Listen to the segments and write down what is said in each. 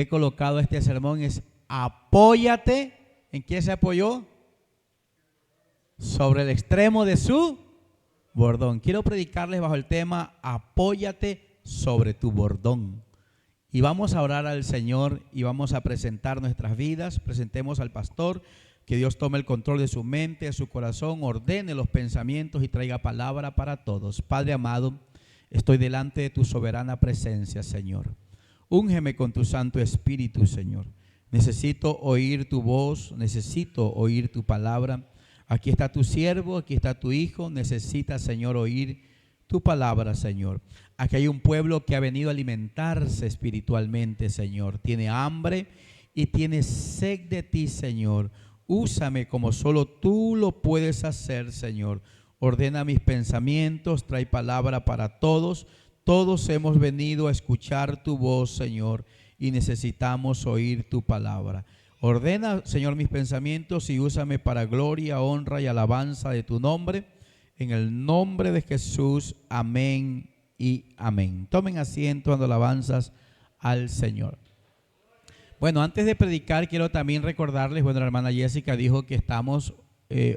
he colocado este sermón es apóyate. ¿En qué se apoyó? Sobre el extremo de su bordón. Quiero predicarles bajo el tema apóyate sobre tu bordón. Y vamos a orar al Señor y vamos a presentar nuestras vidas. Presentemos al pastor, que Dios tome el control de su mente, de su corazón, ordene los pensamientos y traiga palabra para todos. Padre amado, estoy delante de tu soberana presencia, Señor. Úngeme con tu Santo Espíritu, Señor. Necesito oír tu voz, necesito oír tu palabra. Aquí está tu siervo, aquí está tu hijo. Necesita, Señor, oír tu palabra, Señor. Aquí hay un pueblo que ha venido a alimentarse espiritualmente, Señor. Tiene hambre y tiene sed de ti, Señor. Úsame como solo tú lo puedes hacer, Señor. Ordena mis pensamientos, trae palabra para todos. Todos hemos venido a escuchar tu voz, Señor, y necesitamos oír tu palabra. Ordena, Señor, mis pensamientos y úsame para gloria, honra y alabanza de tu nombre. En el nombre de Jesús, amén y amén. Tomen asiento dando alabanzas al Señor. Bueno, antes de predicar, quiero también recordarles, bueno, la hermana Jessica dijo que estamos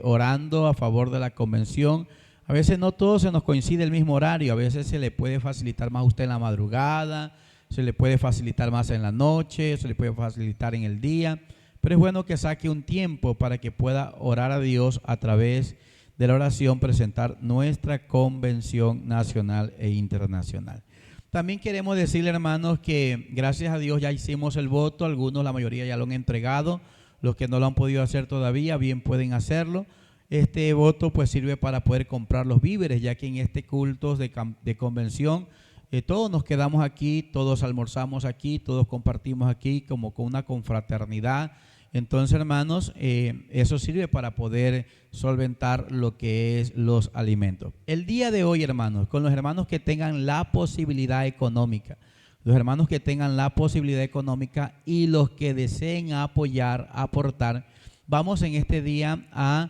orando a favor de la convención. A veces no todo se nos coincide el mismo horario, a veces se le puede facilitar más a usted en la madrugada, se le puede facilitar más en la noche, se le puede facilitar en el día, pero es bueno que saque un tiempo para que pueda orar a Dios a través de la oración, presentar nuestra convención nacional e internacional. También queremos decirle, hermanos, que gracias a Dios ya hicimos el voto, algunos, la mayoría ya lo han entregado, los que no lo han podido hacer todavía, bien pueden hacerlo. Este voto pues sirve para poder comprar los víveres, ya que en este culto de convención todos nos quedamos aquí, todos almorzamos aquí, todos compartimos aquí como con una confraternidad. Entonces, hermanos, eso sirve para poder solventar lo que es los alimentos. El día de hoy, hermanos, con los hermanos que tengan la posibilidad económica, los hermanos que tengan la posibilidad económica y los que deseen apoyar, aportar, vamos en este día a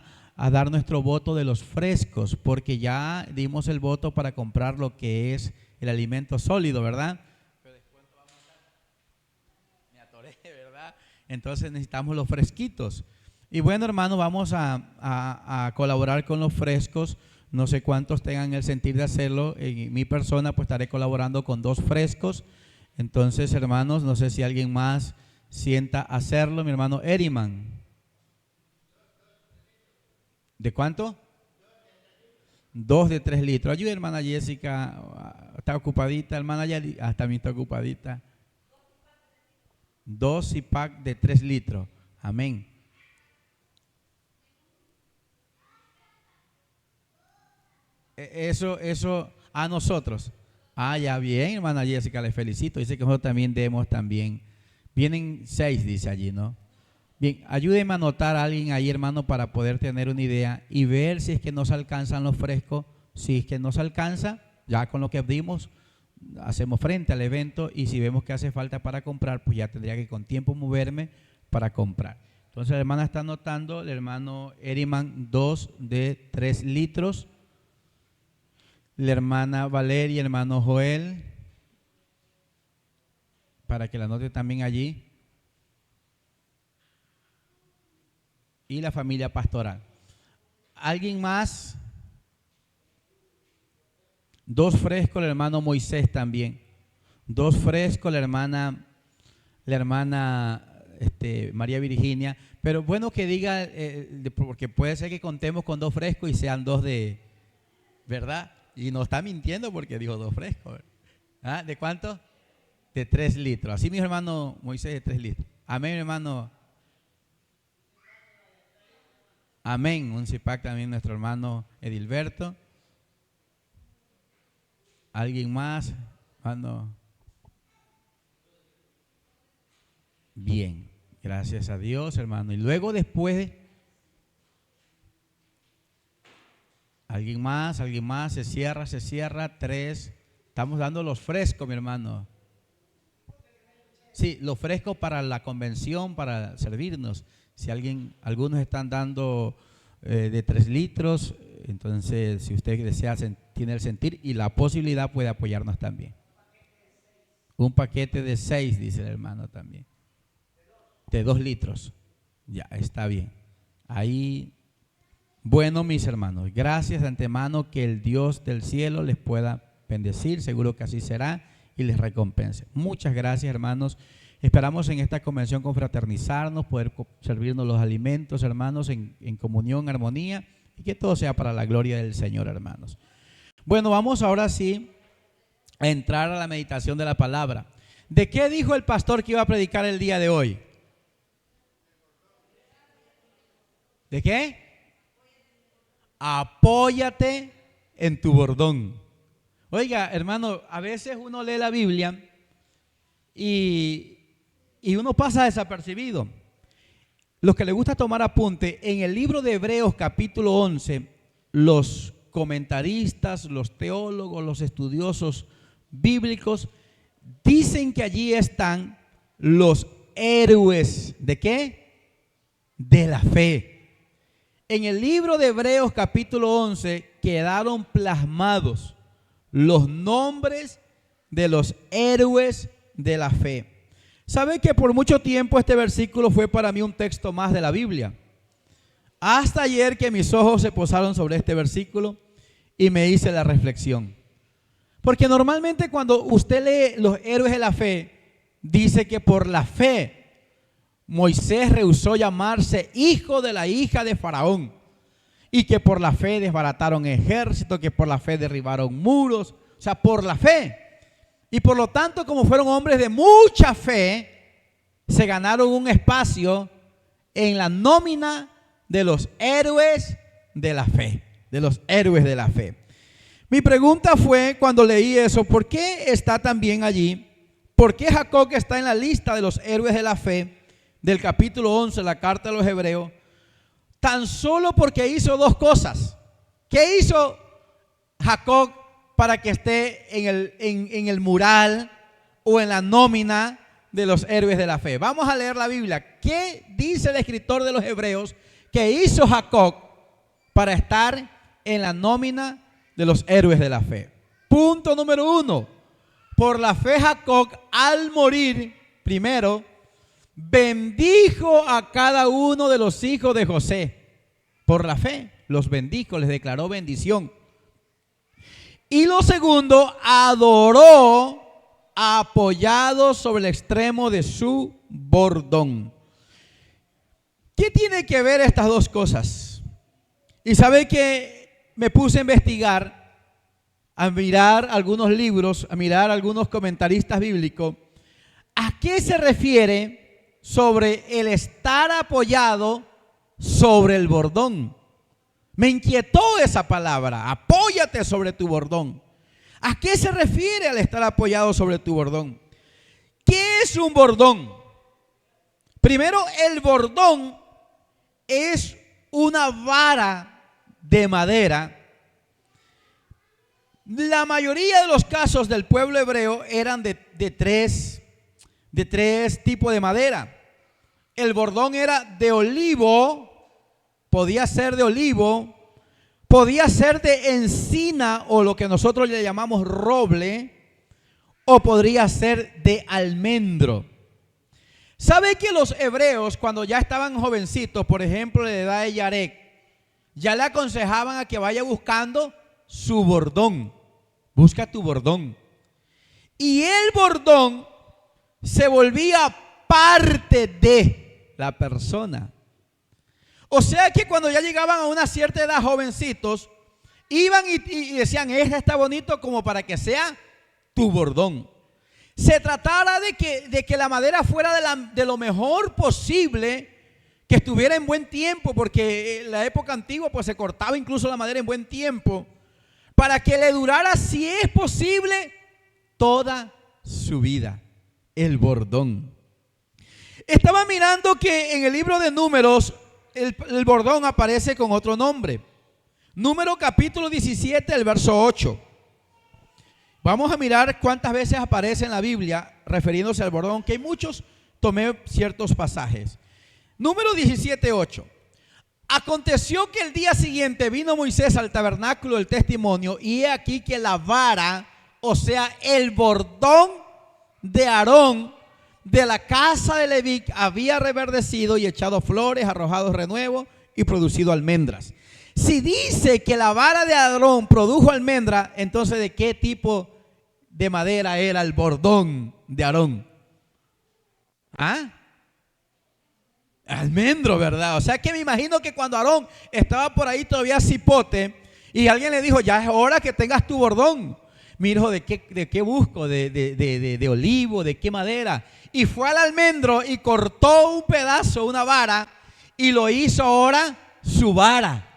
dar nuestro voto de los frescos, porque ya dimos el voto para comprar lo que es el alimento sólido, ¿verdad? Entonces necesitamos los fresquitos. Y bueno, hermanos, vamos a colaborar con los frescos. No sé cuántos tengan el sentir de hacerlo. En mi persona pues estaré colaborando con 2 frescos. Entonces, hermanos, no sé si alguien más sienta hacerlo. Mi hermano Eriman. ¿De cuánto? 2 de 3 litros. Ayuda, hermana Jessica. Está ocupadita, hermana Yali. También está ocupadita. 2 y pack de 3 litros. Amén. Eso a nosotros. Ya bien, hermana Jessica, le felicito. Dice que nosotros también demos también. Vienen 6, dice allí, ¿no? Bien, ayúdeme a anotar a alguien ahí, hermano, para poder tener una idea y ver si es que nos alcanzan los frescos. Si es que nos alcanza, ya con lo que dimos, hacemos frente al evento, y si vemos que hace falta para comprar, pues ya tendría que con tiempo moverme para comprar. Entonces la hermana está anotando, el hermano Eriman, 2 de 3 litros, la hermana Valeria, el hermano Joel, para que la anote también allí, y la familia pastoral. ¿Alguien más? 2 frescos, el hermano Moisés también. 2 frescos, la hermana María Virginia. Pero bueno que diga, porque puede ser que contemos con 2 frescos y sean 2 de, ¿verdad? Y no está mintiendo porque dijo 2 frescos. ¿De cuánto? De 3 litros. Así mi hermano Moisés, de 3 litros. Amén, mi hermano. Amén. Un CIPAC también nuestro hermano Edilberto. ¿Alguien más? Hermano. Bien, gracias a Dios, hermano. Y luego después, ¿alguien más? Se cierra, 3. Estamos dando los frescos, mi hermano. Sí, los frescos para la convención, para servirnos. Si algunos están dando de 3 litros, entonces si usted desea, tiene el sentir y la posibilidad, puede apoyarnos también. Un paquete de 6, dice el hermano también. De 2 litros. Ya, está bien. Ahí, bueno, mis hermanos, gracias de antemano, que el Dios del cielo les pueda bendecir. Seguro que así será y les recompense. Muchas gracias, hermanos. Esperamos en esta convención confraternizarnos, poder servirnos los alimentos, hermanos, en comunión, armonía, y que todo sea para la gloria del Señor, hermanos. Bueno, vamos ahora sí a entrar a la meditación de la palabra. ¿De qué dijo el pastor que iba a predicar el día de hoy? ¿De qué? Apóyate en tu bordón. Oiga, hermano, a veces uno lee la Biblia y uno pasa desapercibido. Los que les gusta tomar apunte, en el libro de Hebreos capítulo 11, los comentaristas, los teólogos, los estudiosos bíblicos dicen que allí están los héroes ¿de qué? De la fe. En el libro de Hebreos capítulo 11 quedaron plasmados los nombres de los héroes de la fe. ¿Sabe que por mucho tiempo este versículo fue para mí un texto más de la Biblia? Hasta ayer que mis ojos se posaron sobre este versículo y me hice la reflexión. Porque normalmente cuando usted lee los héroes de la fe, dice que por la fe Moisés rehusó llamarse hijo de la hija de Faraón, y que por la fe desbarataron ejércitos, que por la fe derribaron muros, o sea, por la fe. Y por lo tanto, como fueron hombres de mucha fe, se ganaron un espacio en la nómina de los héroes de la fe, de los héroes de la fe. Mi pregunta fue cuando leí eso, ¿por qué está también allí? ¿Por qué Jacob está en la lista de los héroes de la fe del capítulo 11 de la carta de los Hebreos? Tan solo porque hizo 2 cosas. ¿Qué hizo Jacob para que esté en el mural o en la nómina de los héroes de la fe? Vamos a leer la Biblia. ¿Qué dice el escritor de los Hebreos que hizo Jacob para estar en la nómina de los héroes de la fe? Punto número 1. Por la fe Jacob, al morir, primero, bendijo a cada uno de los hijos de José. Por la fe los bendijo, les declaró bendición. Y lo segundo, adoró apoyado sobre el extremo de su bordón. ¿Qué tiene que ver estas 2 cosas? Y sabe que me puse a investigar, a mirar algunos libros, a mirar algunos comentaristas bíblicos. ¿A qué se refiere sobre el estar apoyado sobre el bordón? Me inquietó esa palabra, apóyate sobre tu bordón. ¿A qué se refiere al estar apoyado sobre tu bordón? ¿Qué es un bordón? Primero, el bordón es una vara de madera. La mayoría de los casos del pueblo hebreo eran de tres tipos de madera. El bordón era de olivo, podía ser de olivo, podía ser de encina o lo que nosotros le llamamos roble, o podría ser de almendro. ¿Sabe que los hebreos cuando ya estaban jovencitos, por ejemplo de la edad de Yarek, ya le aconsejaban a que vaya buscando su bordón? Busca tu bordón. Y el bordón se volvía parte de la persona. O sea que cuando ya llegaban a una cierta edad, jovencitos, iban y decían, este está bonito como para que sea tu bordón. Se tratara de que la madera fuera de lo mejor posible, que estuviera en buen tiempo, porque en la época antigua pues se cortaba incluso la madera en buen tiempo, para que le durara, si es posible, toda su vida. El bordón. Estaba mirando que en el libro de Números el bordón aparece con otro nombre. Número capítulo 17, el verso 8. Vamos a mirar cuántas veces aparece en la Biblia refiriéndose al bordón, que hay muchos, tomé ciertos pasajes. Número 17, 8. Aconteció que el día siguiente vino Moisés al tabernáculo del testimonio, y he aquí que la vara, o sea, el bordón de Aarón de la casa de Leví había reverdecido y echado flores, arrojado renuevo y producido almendras. Si dice que la vara de Aarón produjo almendra, entonces ¿de qué tipo de madera era el bordón de Aarón? ¿Ah? Almendro, ¿verdad? O sea que me imagino que cuando Aarón estaba por ahí todavía cipote y alguien le dijo, ya es hora que tengas tu bordón. Mi hijo, ¿de qué busco? De olivo, ¿de qué madera? Y fue al almendro y cortó un pedazo, una vara, y lo hizo ahora su vara,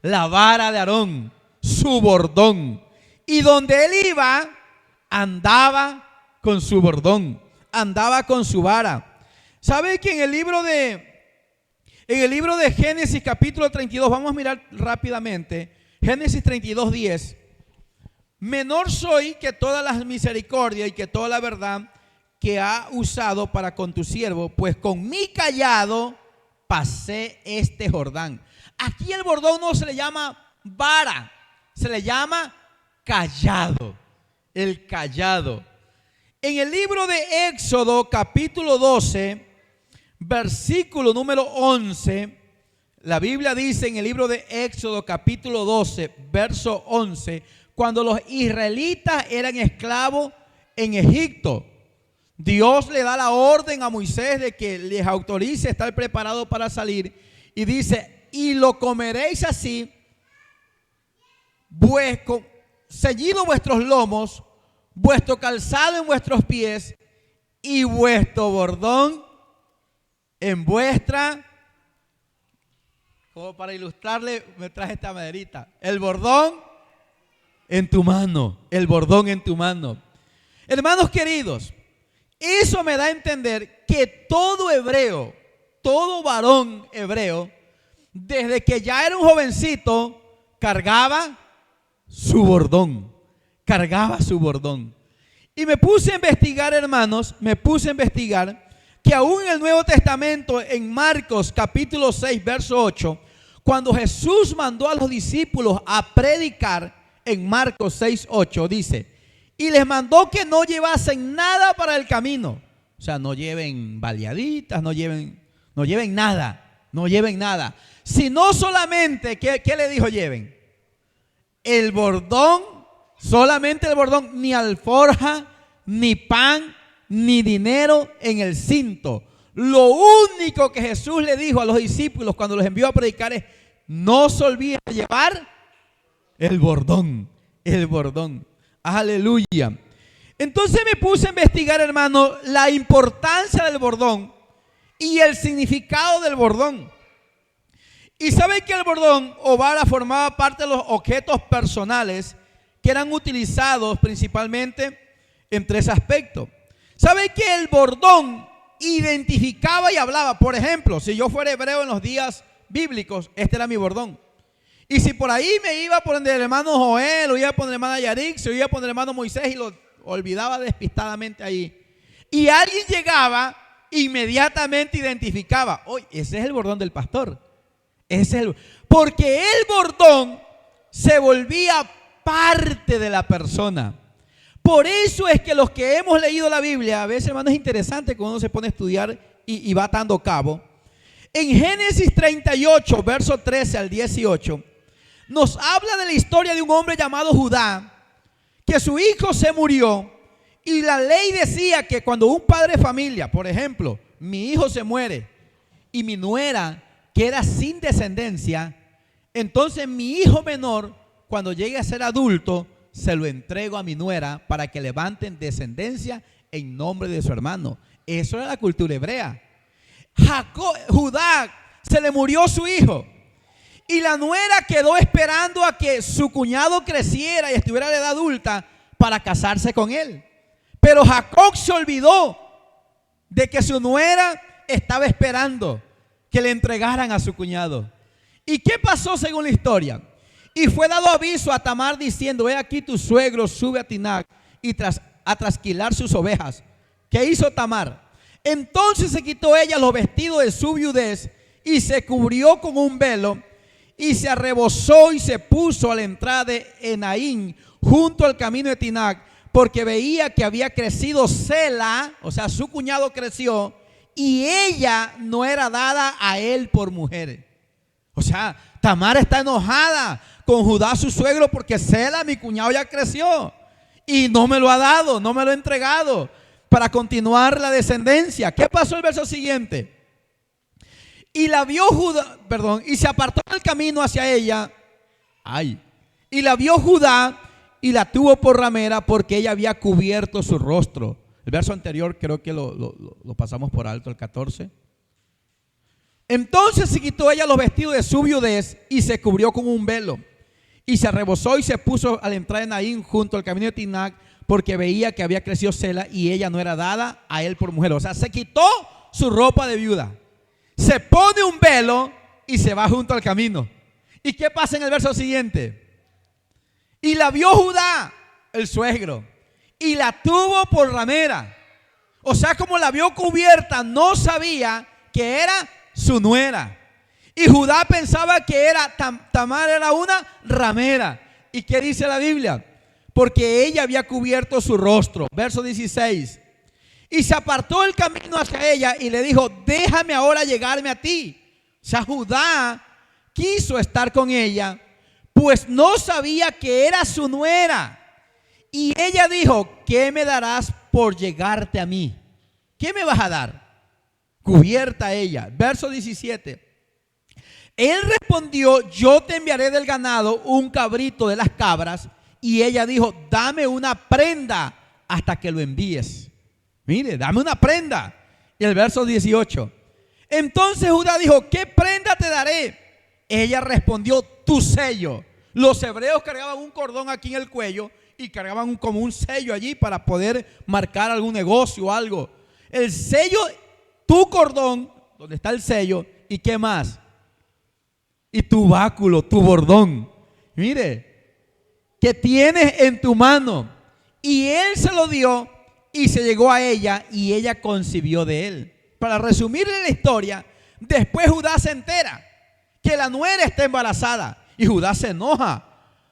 la vara de Aarón, su bordón. Y donde él iba, andaba con su bordón, andaba con su vara. ¿Sabe que en el libro de Génesis capítulo 32, vamos a mirar rápidamente, Génesis 32, 10, menor soy que todas las misericordias y que toda la verdad que ha usado para con tu siervo, pues con mi callado pasé este Jordán. Aquí el bordón no se le llama vara, se le llama callado, el callado. En el libro de Éxodo capítulo 12, versículo número 11, la Biblia dice en el libro de Éxodo capítulo 12, verso 11, cuando los israelitas eran esclavos en Egipto, Dios le da la orden a Moisés de que les autorice estar preparado para salir y dice, y lo comeréis así, ceñido vuestros lomos, vuestro calzado en vuestros pies y vuestro bordón en vuestra, como para ilustrarle me traje esta maderita, el bordón en tu mano, el bordón en tu mano. Hermanos queridos, eso me da a entender que todo hebreo, todo varón hebreo, desde que ya era un jovencito, cargaba su bordón, cargaba su bordón. Y me puse a investigar, hermanos, que aún en el Nuevo Testamento, en Marcos capítulo 6, verso 8, cuando Jesús mandó a los discípulos a predicar, en Marcos 6, 8, dice, y les mandó que no llevasen nada para el camino. O sea, no lleven baleaditas, no lleven nada. Sino solamente, ¿qué le dijo lleven? El bordón, solamente el bordón, ni alforja, ni pan, ni dinero en el cinto. Lo único que Jesús le dijo a los discípulos cuando los envió a predicar es, no se olviden de llevar el bordón, el bordón. Aleluya. Entonces me puse a investigar, hermano, la importancia del bordón y el significado del bordón. Y sabe que el bordón o vara formaba parte de los objetos personales que eran utilizados principalmente en tres aspectos. Sabe que el bordón identificaba y hablaba. Por ejemplo, si yo fuera hebreo en los días bíblicos, este era mi bordón. Y si por ahí me iba a poner el hermano Joel, o iba a poner el hermano Yarix, o iba a poner el hermano Moisés y lo olvidaba despistadamente ahí. Y alguien llegaba, inmediatamente identificaba, oye, ese es el bordón del pastor. Porque el bordón se volvía parte de la persona. Por eso es que los que hemos leído la Biblia, a veces, hermano, es interesante cuando uno se pone a estudiar y va atando cabo. En Génesis 38, verso 13 al 18, nos habla de la historia de un hombre llamado Judá, que su hijo se murió y la ley decía que cuando un padre de familia, por ejemplo, mi hijo se muere y mi nuera queda sin descendencia, entonces mi hijo menor, cuando llegue a ser adulto, se lo entrego a mi nuera para que levanten descendencia en nombre de su hermano. Eso era la cultura hebrea. Judá se le murió su hijo y la nuera quedó esperando a que su cuñado creciera y estuviera en edad adulta para casarse con él. Pero Jacob se olvidó de que su nuera estaba esperando que le entregaran a su cuñado. ¿Y qué pasó según la historia? Y fue dado aviso a Tamar diciendo, he aquí tu suegro sube a Tinac y a trasquilar sus ovejas. ¿Qué hizo Tamar? Entonces se quitó ella los vestidos de su viudez y se cubrió con un velo y se arrebozó y se puso a la entrada de Enaín junto al camino de Tinac porque veía que había crecido Sela, o sea, su cuñado creció, y ella no era dada a él por mujer. O sea, Tamar está enojada con Judá, su suegro, porque Sela, mi cuñado, ya creció y no me lo ha dado, no me lo ha entregado para continuar la descendencia. ¿Qué pasó el verso siguiente? Y la vio Judá, y se apartó del camino hacia ella. Y la vio Judá y la tuvo por ramera, porque ella había cubierto su rostro. El verso anterior creo que lo pasamos por alto, el 14. Entonces se quitó ella los vestidos de su viudez y se cubrió con un velo. Y se rebozó y se puso a la entrada de Naín junto al camino de Tinac, porque veía que había crecido Sela y ella no era dada a él por mujer. O sea, se quitó su ropa de viuda, se pone un velo y se va junto al camino. ¿Y qué pasa en el verso siguiente? Y la vio Judá, el suegro, y la tuvo por ramera. O sea, como la vio cubierta, no sabía que era su nuera. Y Judá pensaba que Tamar era una ramera. ¿Y qué dice la Biblia? Porque ella había cubierto su rostro. Verso 16. Y se apartó el camino hacia ella y le dijo: déjame ahora llegarme a ti. O sea, Judá quiso estar con ella, pues no sabía que era su nuera. Y ella dijo: ¿qué me darás por llegarte a mí? ¿Qué me vas a dar? Cubierta ella. Verso 17. Él respondió: yo te enviaré del ganado un cabrito de las cabras. Y ella dijo: dame una prenda hasta que lo envíes. Mire, dame una prenda. Y el verso 18. Entonces Judá dijo: ¿qué prenda te daré? Ella respondió: tu sello. Los hebreos cargaban un cordón aquí en el cuello y cargaban como un sello allí para poder marcar algún negocio o algo. El sello, tu cordón, donde está el sello, ¿y qué más? Y tu báculo, tu bordón, mire, que tienes en tu mano. Y él se lo dio y se llegó a ella y ella concibió de él. Para resumirle la historia, después Judá se entera que la nuera está embarazada y Judá se enoja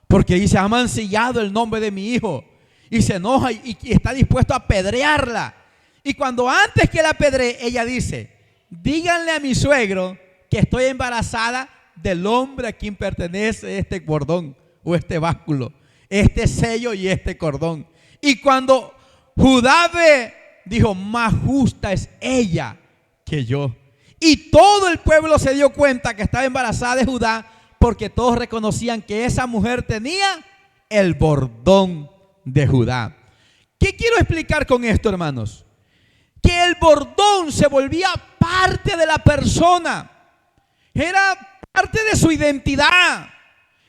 porque dice: ha mancillado el nombre de mi hijo, y se enoja y está dispuesto a apedrearla. Y cuando antes que la apedree, ella dice: díganle a mi suegro que estoy embarazada del hombre a quien pertenece este cordón o este báculo, este sello y este cordón. Y cuando Judá ve, dijo: más justa es ella que yo. Y todo el pueblo se dio cuenta que estaba embarazada de Judá, porque todos reconocían que esa mujer tenía el bordón de Judá. ¿Qué quiero explicar con esto, hermanos? Que el bordón se volvía parte de la persona, era parte de su identidad,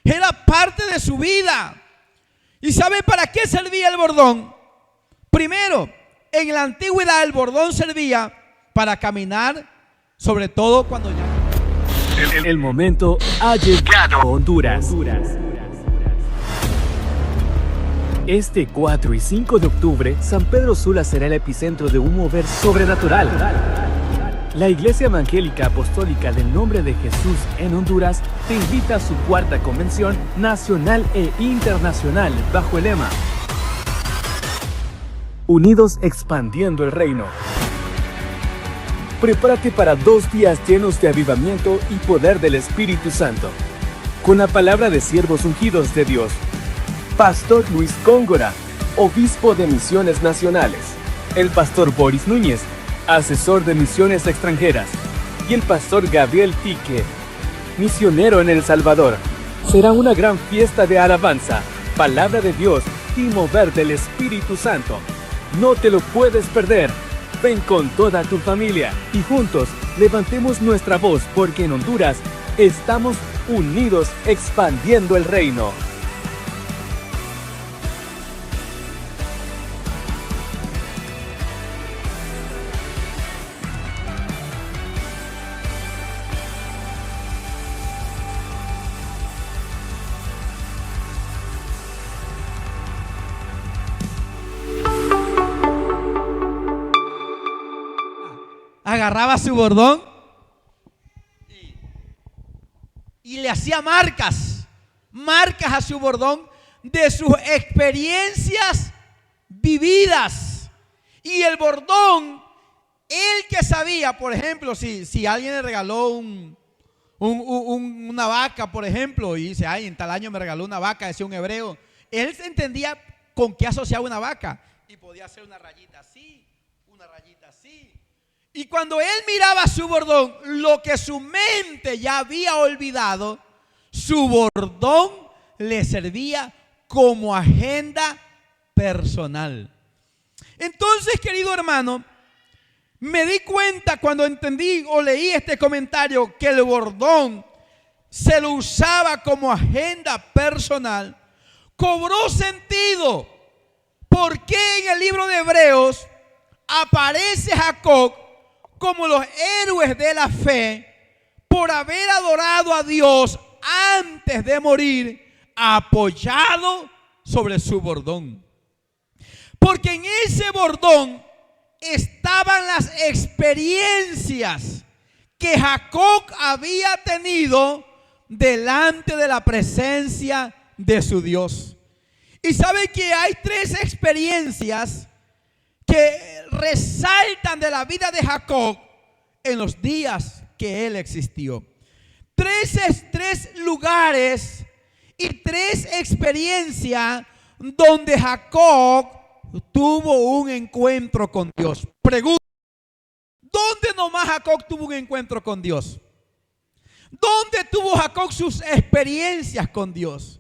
era parte de su vida. ¿Y sabe para qué servía el bordón? Primero, en la antigüedad el bordón servía para caminar, sobre todo cuando ya... El momento ha llegado a Honduras. Este 4 y 5 de octubre, San Pedro Sula será el epicentro de un mover sobrenatural. La Iglesia Evangélica Apostólica del Nombre de Jesús en Honduras te invita a su cuarta convención nacional e internacional bajo el lema Unidos expandiendo el reino. Prepárate para 2 días llenos de avivamiento y poder del Espíritu Santo, con la palabra de siervos ungidos de Dios. Pastor Luis Góngora, obispo de misiones nacionales. El pastor Boris Núñez, asesor de misiones extranjeras. Y el pastor Gabriel Tique, misionero en El Salvador. Será una gran fiesta de alabanza, palabra de Dios y mover del Espíritu Santo. No te lo puedes perder. Ven con toda tu familia y juntos levantemos nuestra voz, porque en Honduras estamos unidos expandiendo el reino. Agarraba su bordón y le hacía marcas a su bordón de sus experiencias vividas. Y el bordón, el que sabía, por ejemplo, si alguien le regaló una vaca, por ejemplo, y dice, ay, en tal año me regaló una vaca, decía un hebreo, él entendía con qué asociaba una vaca. Y podía hacer una rayita así, una rayita así. Y cuando él miraba su bordón, lo que su mente ya había olvidado, su bordón le servía como agenda personal. Entonces, querido hermano, me di cuenta cuando entendí o leí este comentario que el bordón se lo usaba como agenda personal. Cobró sentido. ¿Por qué en el libro de Hebreos aparece Jacob como los héroes de la fe por haber adorado a Dios antes de morir, apoyado sobre su bordón? Porque en ese bordón estaban las experiencias que Jacob había tenido delante de la presencia de su Dios. Y sabe que hay tres experiencias que resaltan de la vida de Jacob en los días que él existió. Tres lugares y tres experiencias donde Jacob tuvo un encuentro con Dios. Pregunta, ¿dónde nomás Jacob tuvo un encuentro con Dios? ¿Dónde tuvo Jacob sus experiencias con Dios?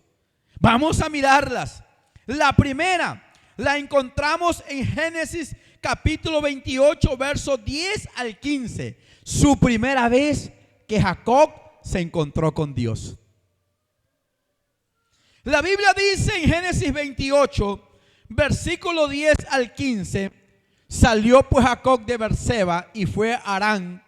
Vamos a mirarlas. La primera la encontramos en Génesis capítulo 28, versos 10 al 15. Su primera vez que Jacob se encontró con Dios. La Biblia dice en Génesis 28, versículo 10 al 15, salió pues Jacob de Berseba y fue a Harán,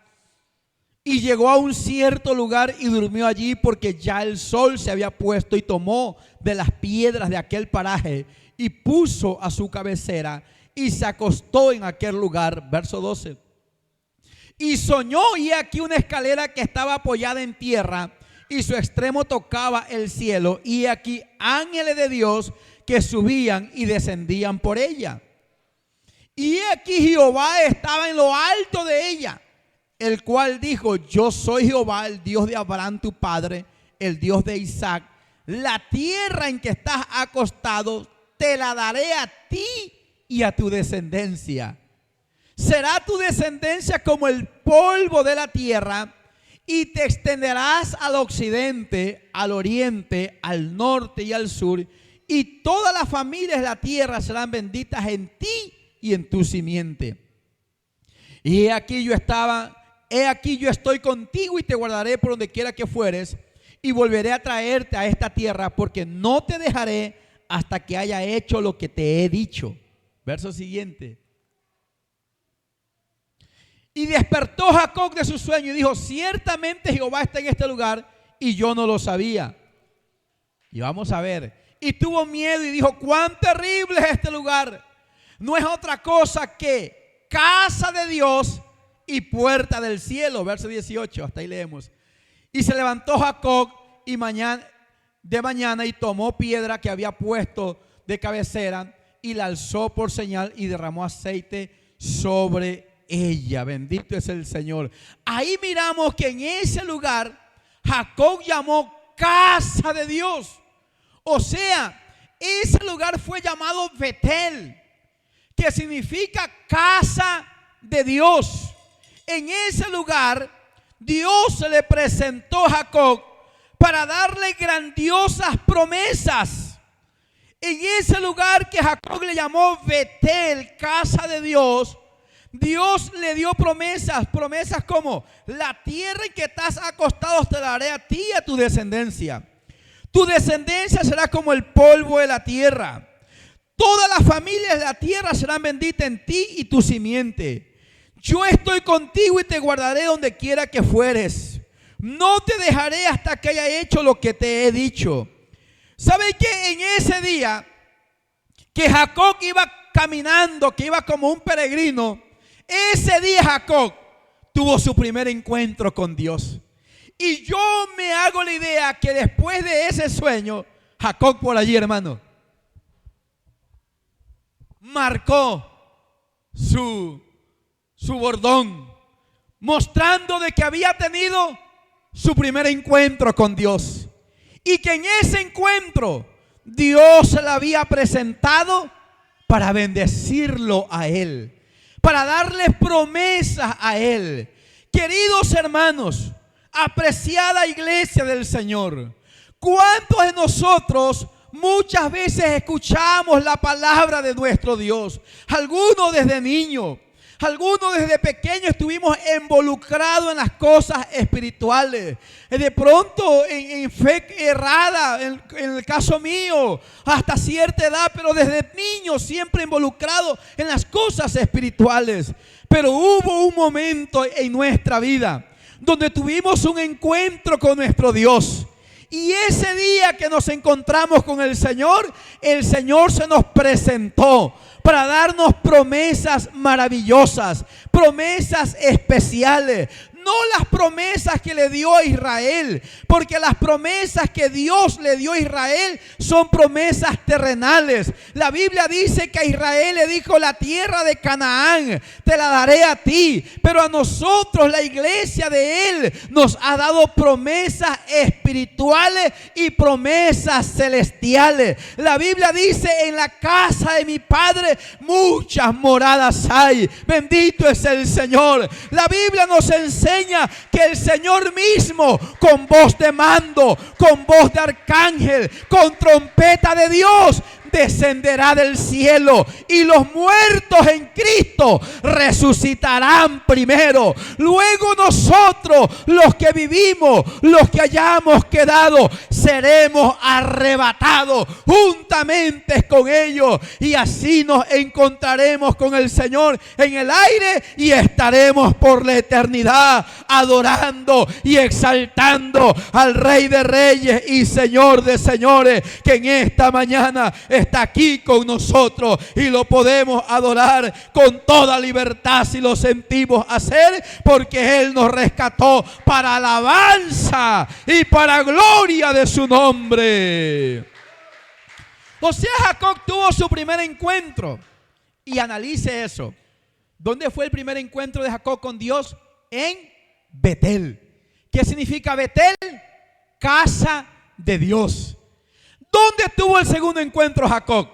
y llegó a un cierto lugar y durmió allí porque ya el sol se había puesto, y tomó de las piedras de aquel paraje y puso a su cabecera y se acostó en aquel lugar. Verso 12. Y soñó, y aquí una escalera que estaba apoyada en tierra y su extremo tocaba el cielo, y aquí ángeles de Dios que subían y descendían por ella. Y aquí Jehová estaba en lo alto de ella, el cual dijo: yo soy Jehová, el Dios de Abraham tu padre, el Dios de Isaac. La tierra en que estás acostado te la daré a ti y a tu descendencia. Será tu descendencia como el polvo de la tierra, y te extenderás al occidente, al oriente, al norte y al sur, y todas las familias de la tierra serán benditas en ti y en tu simiente. Y he aquí yo estoy contigo y te guardaré por donde quiera que fueres, y volveré a traerte a esta tierra, porque no te dejaré hasta que haya hecho lo que te he dicho. Verso siguiente. Y despertó Jacob de su sueño y dijo: ciertamente Jehová está en este lugar, y yo no lo sabía. Y vamos a ver. Y tuvo miedo y dijo: cuán terrible es este lugar. No es otra cosa que casa de Dios y puerta del cielo. Verso 18, hasta ahí leemos. Y se levantó Jacob de mañana y tomó piedra que había puesto de cabecera y la alzó por señal y derramó aceite sobre ella. Bendito es el Señor. Ahí miramos que en ese lugar Jacob llamó casa de Dios. O sea, ese lugar fue llamado Betel, que significa casa de Dios. En ese lugar Dios se le presentó a Jacob para darle grandiosas promesas. En ese lugar que Jacob le llamó Betel, casa de Dios, Dios le dio promesas como: la tierra en que estás acostado te la daré a ti y a tu descendencia. Tu descendencia será como el polvo de la tierra. Todas las familias de la tierra serán benditas en ti y tu simiente. Yo estoy contigo y te guardaré donde quiera que fueres. No te dejaré hasta que haya hecho lo que te he dicho. ¿Sabe que en ese día que Jacob iba caminando, que iba como un peregrino, ese día Jacob tuvo su primer encuentro con Dios? Y yo me hago la idea que después de ese sueño, Jacob por allí, hermano, marcó su bordón, mostrando de que había tenido su primer encuentro con Dios y que en ese encuentro Dios se le había presentado para bendecirlo a él, para darle promesas a él. Queridos hermanos, apreciada iglesia del Señor, ¿cuántos de nosotros muchas veces escuchamos la palabra de nuestro Dios? Algunos desde niños, algunos desde pequeños estuvimos involucrados en las cosas espirituales. De pronto en fe errada, en el caso mío, hasta cierta edad, pero desde niño siempre involucrado en las cosas espirituales. Pero hubo un momento en nuestra vida donde tuvimos un encuentro con nuestro Dios. Y ese día que nos encontramos con el Señor se nos presentó para darnos promesas maravillosas, promesas especiales. No las promesas que le dio a Israel, porque las promesas que Dios le dio a Israel son promesas terrenales. La Biblia dice que a Israel le dijo: la tierra de Canaán te la daré a ti. Pero a nosotros, la iglesia de Él, nos ha dado promesas espirituales y promesas celestiales. La Biblia dice: en la casa de mi Padre muchas moradas hay. Bendito es el Señor. La Biblia nos enseña que el Señor mismo, con voz de mando, con voz de arcángel, con trompeta de Dios, descenderá del cielo, y los muertos en Cristo resucitarán primero. Luego nosotros, los que vivimos, los que hayamos quedado, seremos arrebatados juntamente con ellos, y así nos encontraremos con el Señor en el aire, y estaremos por la eternidad adorando y exaltando al Rey de Reyes y Señor de Señores, que en esta mañana está aquí con nosotros, y lo podemos adorar con toda libertad si lo sentimos hacer, porque Él nos rescató para alabanza y para gloria de su nombre. O sea, Jacob tuvo su primer encuentro, y analice eso. ¿Dónde fue el primer encuentro de Jacob con Dios? En Betel. ¿Qué significa Betel? Casa de Dios. ¿Dónde tuvo el segundo encuentro Jacob?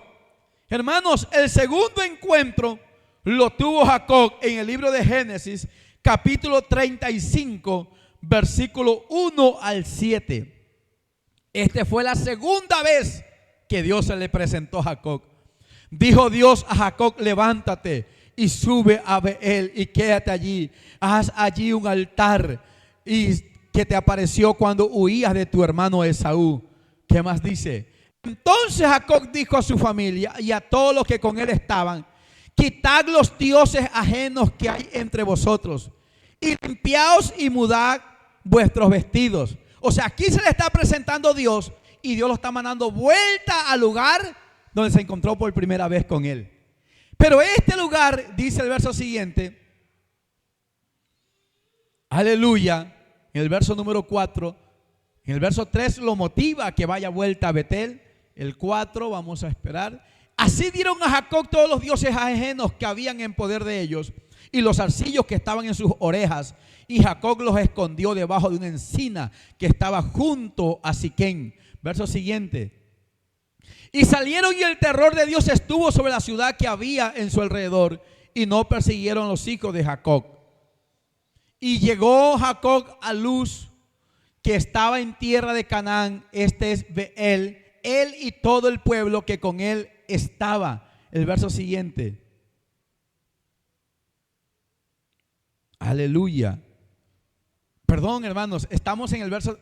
Hermanos, el segundo encuentro lo tuvo Jacob en el libro de Génesis, capítulo 35, versículo 1 al 7. Esta fue la segunda vez que Dios se le presentó a Jacob. Dijo Dios a Jacob: levántate y sube a Betel y quédate allí. Haz allí un altar, y que te apareció cuando huías de tu hermano Esaú. ¿Qué más dice? Entonces Jacob dijo a su familia y a todos los que con él estaban: quitad los dioses ajenos que hay entre vosotros, y limpiaos y mudad vuestros vestidos. O sea, aquí se le está presentando Dios, y Dios lo está mandando vuelta al lugar donde se encontró por primera vez con él. Pero este lugar, dice el verso siguiente, aleluya, en el verso número 4, en el verso 3 lo motiva a que vaya vuelta a Betel. El 4, vamos a esperar. Así dieron a Jacob todos los dioses ajenos que habían en poder de ellos, y los zarcillos que estaban en sus orejas, y Jacob los escondió debajo de una encina que estaba junto a Siquén. Verso siguiente. Y salieron, y el terror de Dios estuvo sobre la ciudad que había en su alrededor, y no persiguieron los hijos de Jacob. Y llegó Jacob a Luz, que estaba en tierra de Canaán, este es Betel, él y todo el pueblo que con él estaba. El verso siguiente. Aleluya. Perdón, hermanos, estamos en el verso,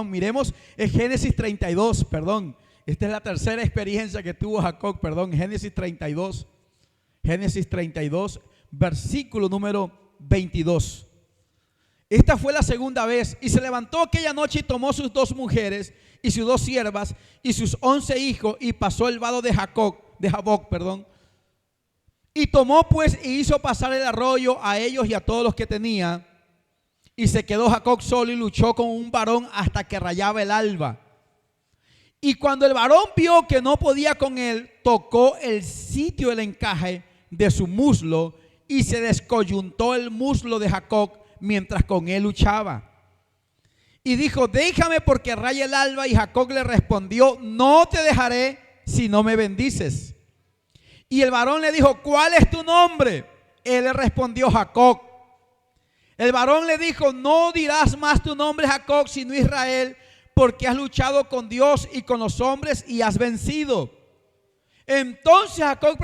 miremos en Génesis 32, esta es la tercera experiencia que tuvo Jacob, Génesis 32, versículo número 22. Esta fue la segunda vez. Y se levantó aquella noche y tomó sus 2 mujeres y sus 2 siervas y sus 11 hijos, y pasó el vado de Jaboc. Y tomó pues y hizo pasar el arroyo a ellos y a todos los que tenía. Y se quedó Jacob solo, y luchó con un varón hasta que rayaba el alba. Y cuando el varón vio que no podía con él, tocó el sitio del encaje de su muslo y se descoyuntó el muslo de Jacob mientras con él luchaba. Y dijo: déjame porque raya el alba. Y Jacob le respondió: no te dejaré si no me bendices. Y el varón le dijo: ¿cuál es tu nombre? Él le respondió: Jacob. El varón le dijo: no dirás más tu nombre Jacob, sino Israel, porque has luchado con Dios y con los hombres y has vencido. Entonces Jacob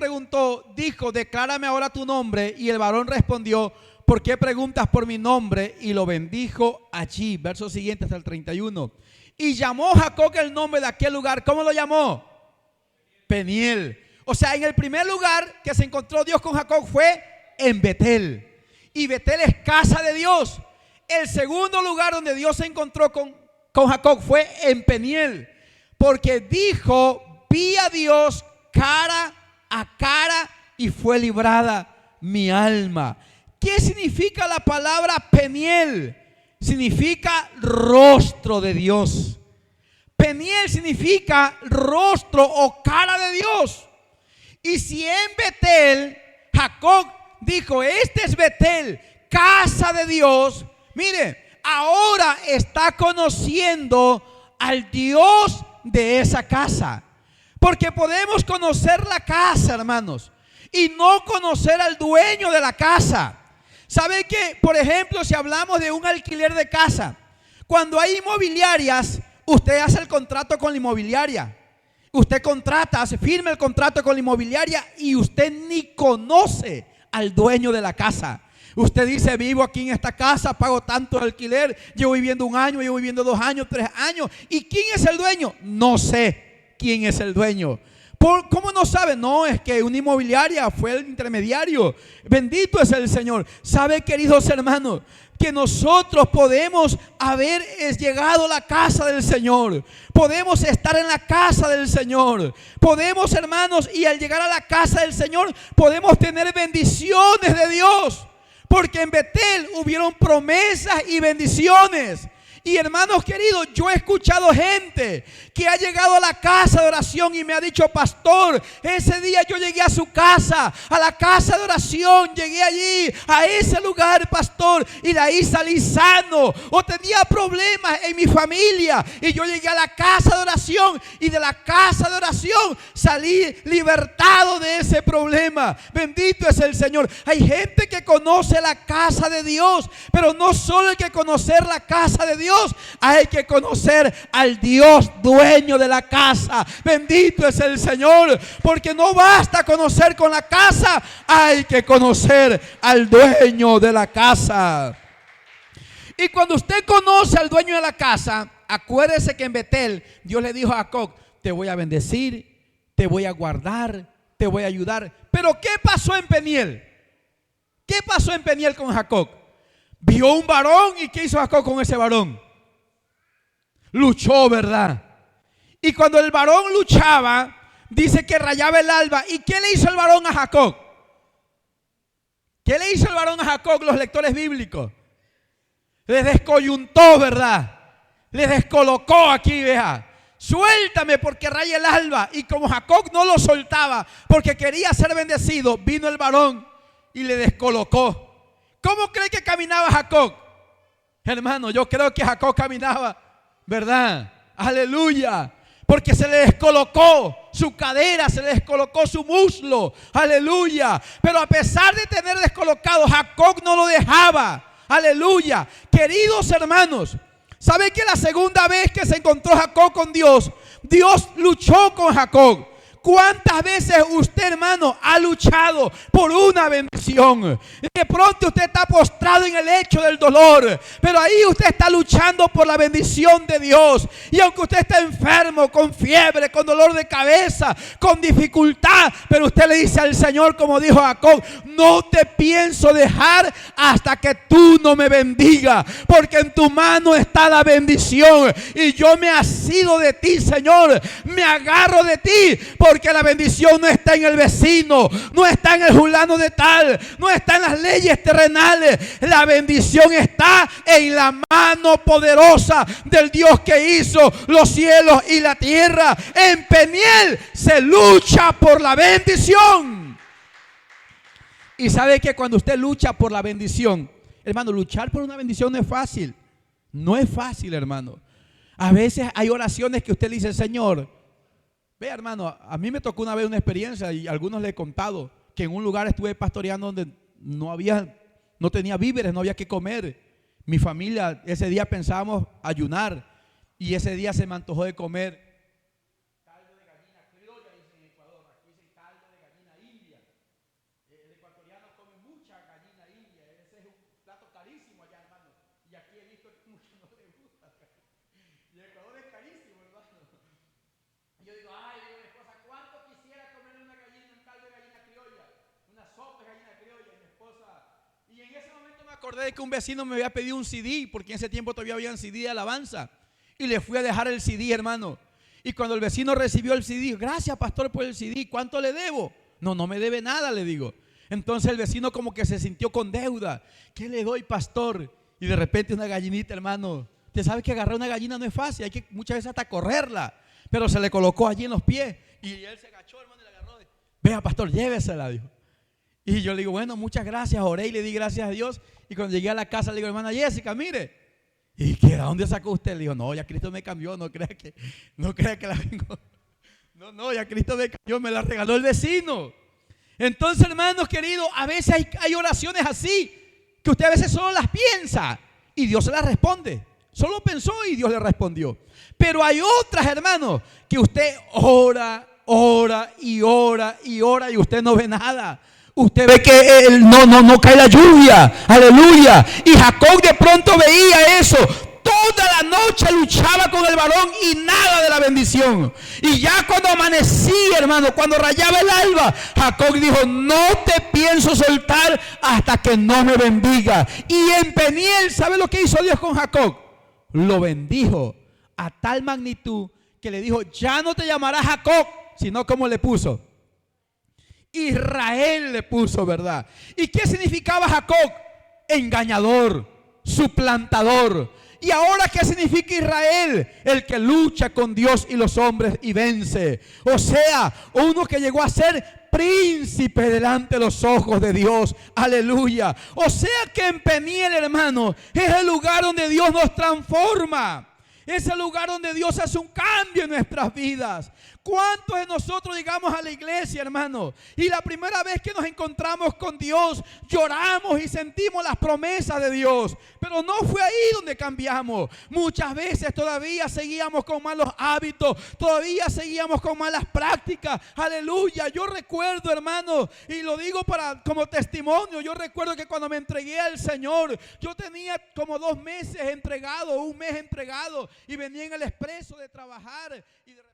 dijo: declárame ahora tu nombre. Y el varón respondió: ¿por qué preguntas por mi nombre? Y lo bendijo allí. Verso siguiente hasta el 31. Y llamó Jacob el nombre de aquel lugar. ¿Cómo lo llamó? Peniel. O sea, en el primer lugar que se encontró Dios con Jacob fue en Betel. Y Betel es casa de Dios. El segundo lugar donde Dios se encontró con Jacob fue en Peniel. Porque dijo: vi a Dios cara a cara y fue librada mi alma. ¿Qué significa la palabra Peniel? Significa rostro de Dios. Peniel significa rostro o cara de Dios. Y si en Betel Jacob dijo: este es Betel, casa de Dios, mire, ahora está conociendo al Dios de esa casa. Porque podemos conocer la casa, hermanos, y no conocer al dueño de la casa. ¿Sabe que, por ejemplo, si hablamos de un alquiler de casa, cuando hay inmobiliarias, usted hace el contrato con la inmobiliaria? Usted contrata, firma el contrato con la inmobiliaria y usted ni conoce al dueño de la casa. Usted dice: vivo aquí en esta casa, pago tanto de alquiler, llevo viviendo 1 año, llevo viviendo 2 años, 3 años. ¿Y quién es el dueño? No sé quién es el dueño. ¿Cómo no sabe? No, es que una inmobiliaria fue el intermediario. Bendito es el Señor. ¿Sabe, queridos hermanos, que nosotros podemos haber llegado a la casa del Señor? Podemos estar en la casa del Señor. Podemos, hermanos, y al llegar a la casa del Señor podemos tener bendiciones de Dios. Porque en Betel hubieron promesas y bendiciones. Y hermanos queridos, yo he escuchado gente que ha llegado a la casa de oración y me ha dicho: pastor, ese día yo llegué a su casa, a la casa de oración, llegué allí, a ese lugar, pastor, y de ahí salí sano. O tenía problemas en mi familia y yo llegué a la casa de oración y de la casa de oración salí libertado de ese problema. Bendito es el Señor. Hay gente que conoce la casa de Dios, pero no solo hay que conocer la casa de Dios, hay que conocer al Dios dueño de la casa. Bendito es el Señor, porque no basta conocer con la casa, hay que conocer al dueño de la casa. Y cuando usted conoce al dueño de la casa, acuérdese que en Betel Dios le dijo a Jacob: te voy a bendecir, te voy a guardar, te voy a ayudar. Pero ¿qué pasó en Peniel? ¿Qué pasó en Peniel con Jacob? Vio un varón, y ¿qué hizo Jacob con ese varón? Luchó, ¿verdad? Y cuando el varón luchaba, dice que rayaba el alba. ¿Y qué le hizo el varón a Jacob? ¿Qué le hizo el varón a Jacob, los lectores bíblicos? Le descoyuntó, ¿verdad? Le descolocó aquí, vea. Suéltame porque raya el alba. Y como Jacob no lo soltaba porque quería ser bendecido, vino el varón y le descolocó. ¿Cómo cree que caminaba Jacob? Hermano, yo creo que Jacob caminaba, ¿verdad? Aleluya. Porque se le descolocó su cadera, se le descolocó su muslo. Aleluya. Pero a pesar de tener descolocado, Jacob no lo dejaba. Aleluya. Queridos hermanos, ¿sabe que la segunda vez que se encontró Jacob con Dios, Dios luchó con Jacob? ¿Cuántas veces usted, hermano, ha luchado por una bendición? De pronto usted está postrado en el lecho del dolor, pero ahí usted está luchando por la bendición de Dios. Y aunque usted está enfermo, con fiebre, con dolor de cabeza, con dificultad, pero usted le dice al Señor, como dijo Jacob: no te pienso dejar hasta que tú no me bendiga, porque en tu mano está la bendición y yo me asido de ti, Señor, me agarro de ti, Porque la bendición no está en el vecino, no está en el fulano de tal, no está en las leyes terrenales. La bendición está en la mano poderosa del Dios que hizo los cielos y la tierra. En Peniel se lucha por la bendición. Y sabe que cuando usted lucha por la bendición, hermano, luchar por una bendición no es fácil. No es fácil, hermano. A veces hay oraciones que usted le dice, Señor, vea, hermano, a mí me tocó una vez una experiencia y a algunos le he contado que en un lugar estuve pastoreando donde no tenía víveres, no había que comer. Mi familia, ese día pensábamos ayunar y ese día se me antojó de comer caldo de gallina criolla, dicen en Ecuador, aquí dicen caldo de gallina india. El ecuatoriano come mucha gallina india, ese es un plato carísimo allá, hermano, y aquí he visto que muchos no les gusta. Y el Ecuador es carísimo, hermano. Y yo digo, ay, digo, mi esposa, ¿cuánto quisiera comer una gallina, un caldo de gallina criolla? Una sopa de gallina criolla. Y mi esposa, y en ese momento me acordé de que un vecino me había pedido un CD, porque en ese tiempo todavía había un CD de alabanza. Y le fui a dejar el CD, hermano. Y cuando el vecino recibió el CD, gracias, pastor, por el CD, ¿cuánto le debo? No, no me debe nada, le digo. Entonces el vecino como que se sintió con deuda. ¿Qué le doy, pastor? Y de repente una gallinita, hermano. Usted sabe que agarrar una gallina no es fácil, hay que muchas veces hasta correrla. Pero se le colocó allí en los pies y él se agachó, hermano, y la agarró. Vea, pastor, llévesela, dijo. Y yo le digo, bueno, muchas gracias, oré y le di gracias a Dios. Y cuando llegué a la casa le digo, hermana Jessica, mire. ¿Y qué? ¿A dónde sacó usted? Le digo, no, ya Cristo me cambió, no crea que la vengo. No, ya Cristo me cambió, me la regaló el vecino. Entonces, hermanos queridos, a veces hay oraciones así, que usted a veces solo las piensa y Dios se las responde. Solo pensó y Dios le respondió. Pero hay otras, hermanos, que usted ora y usted no ve nada. Usted ve que no cae la lluvia, aleluya. Y Jacob de pronto veía eso. Toda la noche luchaba con el varón y nada de la bendición. Y ya cuando amanecía, hermano, cuando rayaba el alba, Jacob dijo, no te pienso soltar hasta que no me bendiga. Y en Peniel, ¿sabe lo que hizo Dios con Jacob? Lo bendijo a tal magnitud que le dijo, ya no te llamarás Jacob, sino como le puso. Israel le puso, ¿verdad? ¿Y qué significaba Jacob? Engañador, suplantador. ¿Y ahora qué significa Israel? El que lucha con Dios y los hombres y vence. O sea, uno que llegó a ser príncipe delante de los ojos de Dios. Aleluya. O sea que en Peniel, hermano, es el lugar donde Dios nos transforma. Es el lugar donde Dios hace un cambio en nuestras vidas. ¿Cuántos de nosotros llegamos a la iglesia, hermano? Y la primera vez que nos encontramos con Dios, lloramos y sentimos las promesas de Dios. Pero no fue ahí donde cambiamos. Muchas veces todavía seguíamos con malos hábitos, todavía seguíamos con malas prácticas. Aleluya. Yo recuerdo, hermano, y lo digo como testimonio, yo recuerdo que cuando me entregué al Señor, yo tenía como 2 meses entregado, 1 mes entregado, y venía en el expreso de trabajar y de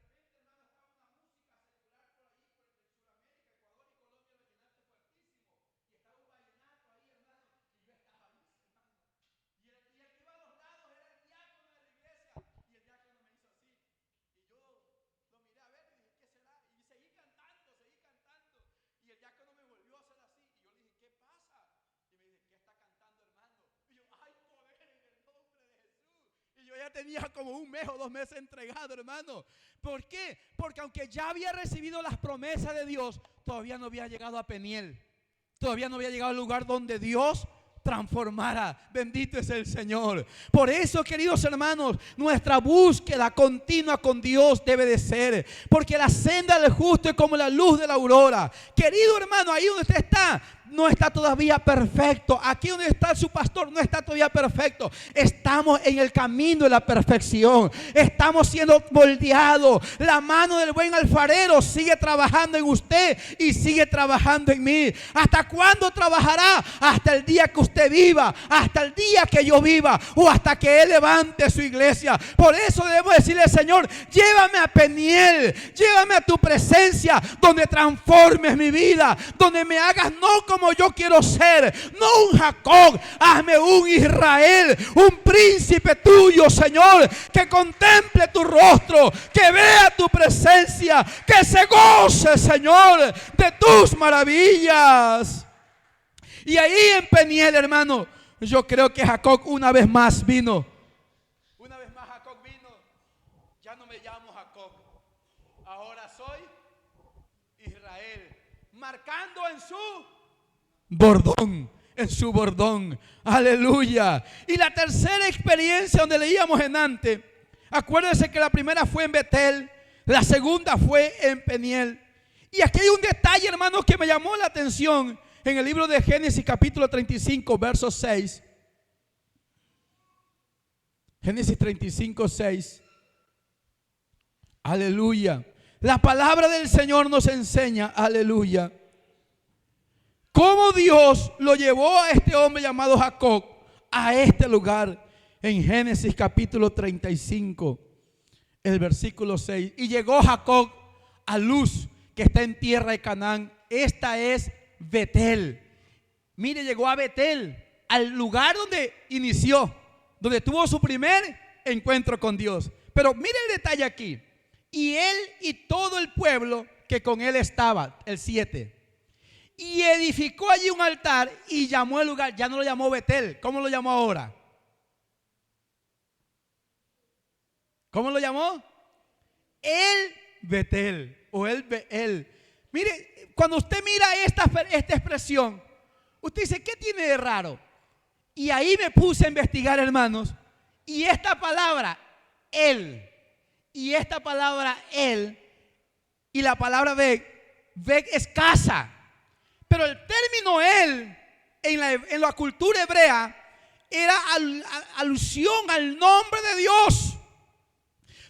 tenía como 1 mes o 2 meses entregado, hermano. ¿Por qué? Porque aunque ya había recibido las promesas de Dios, todavía no había llegado a Peniel. Todavía no había llegado al lugar donde Dios transformara. Bendito es el Señor. Por eso, queridos hermanos, nuestra búsqueda continua con Dios debe de ser, porque la senda del justo es como la luz de la aurora. Querido hermano, ahí donde usted está, no está todavía perfecto. Aquí donde está su pastor, no está todavía perfecto. Estamos en el camino de la perfección. Estamos siendo moldeados. La mano del buen alfarero sigue trabajando en usted y sigue trabajando en mí. ¿Hasta cuándo trabajará? Hasta el día que usted viva, hasta el día que yo viva, o hasta que Él levante su iglesia. Por eso debemos decirle, Señor, llévame a Peniel, llévame a tu presencia, donde transformes mi vida, donde me hagas no como como yo quiero ser, no un Jacob, hazme un Israel, un príncipe tuyo, Señor, que contemple tu rostro, que vea tu presencia, que se goce, Señor, de tus maravillas. Y ahí en Peniel, hermano, yo creo que Jacob una vez más vino. Una vez más Jacob vino. Ya no me llamo Jacob, ahora soy Israel, marcando en su bordón, en su bordón. Aleluya. Y la tercera experiencia donde leíamos en antes, acuérdense que la primera fue en Betel, la segunda fue en Peniel. Y aquí hay un detalle, hermanos, que me llamó la atención en el libro de Génesis capítulo 35, verso 6. Génesis 35, 6. Aleluya. La palabra del Señor nos enseña, aleluya, cómo Dios lo llevó a este hombre llamado Jacob a este lugar. En Génesis capítulo 35, el versículo 6. Y llegó Jacob a Luz, que está en tierra de Canaán. Esta es Betel. Mire, llegó a Betel, al lugar donde inició, donde tuvo su primer encuentro con Dios. Pero mire el detalle aquí. Y él y todo el pueblo que con él estaba, el 7. Y edificó allí un altar y llamó el lugar, ya no lo llamó Betel. ¿Cómo lo llamó ahora? ¿Cómo lo llamó? El Betel o el Beel. Mire, cuando usted mira esta expresión, usted dice, ¿qué tiene de raro? Y ahí me puse a investigar, hermanos. Y esta palabra, él, y esta palabra, él, y la palabra Beg es casa. Pero el término él, en la cultura hebrea, era alusión al nombre de Dios.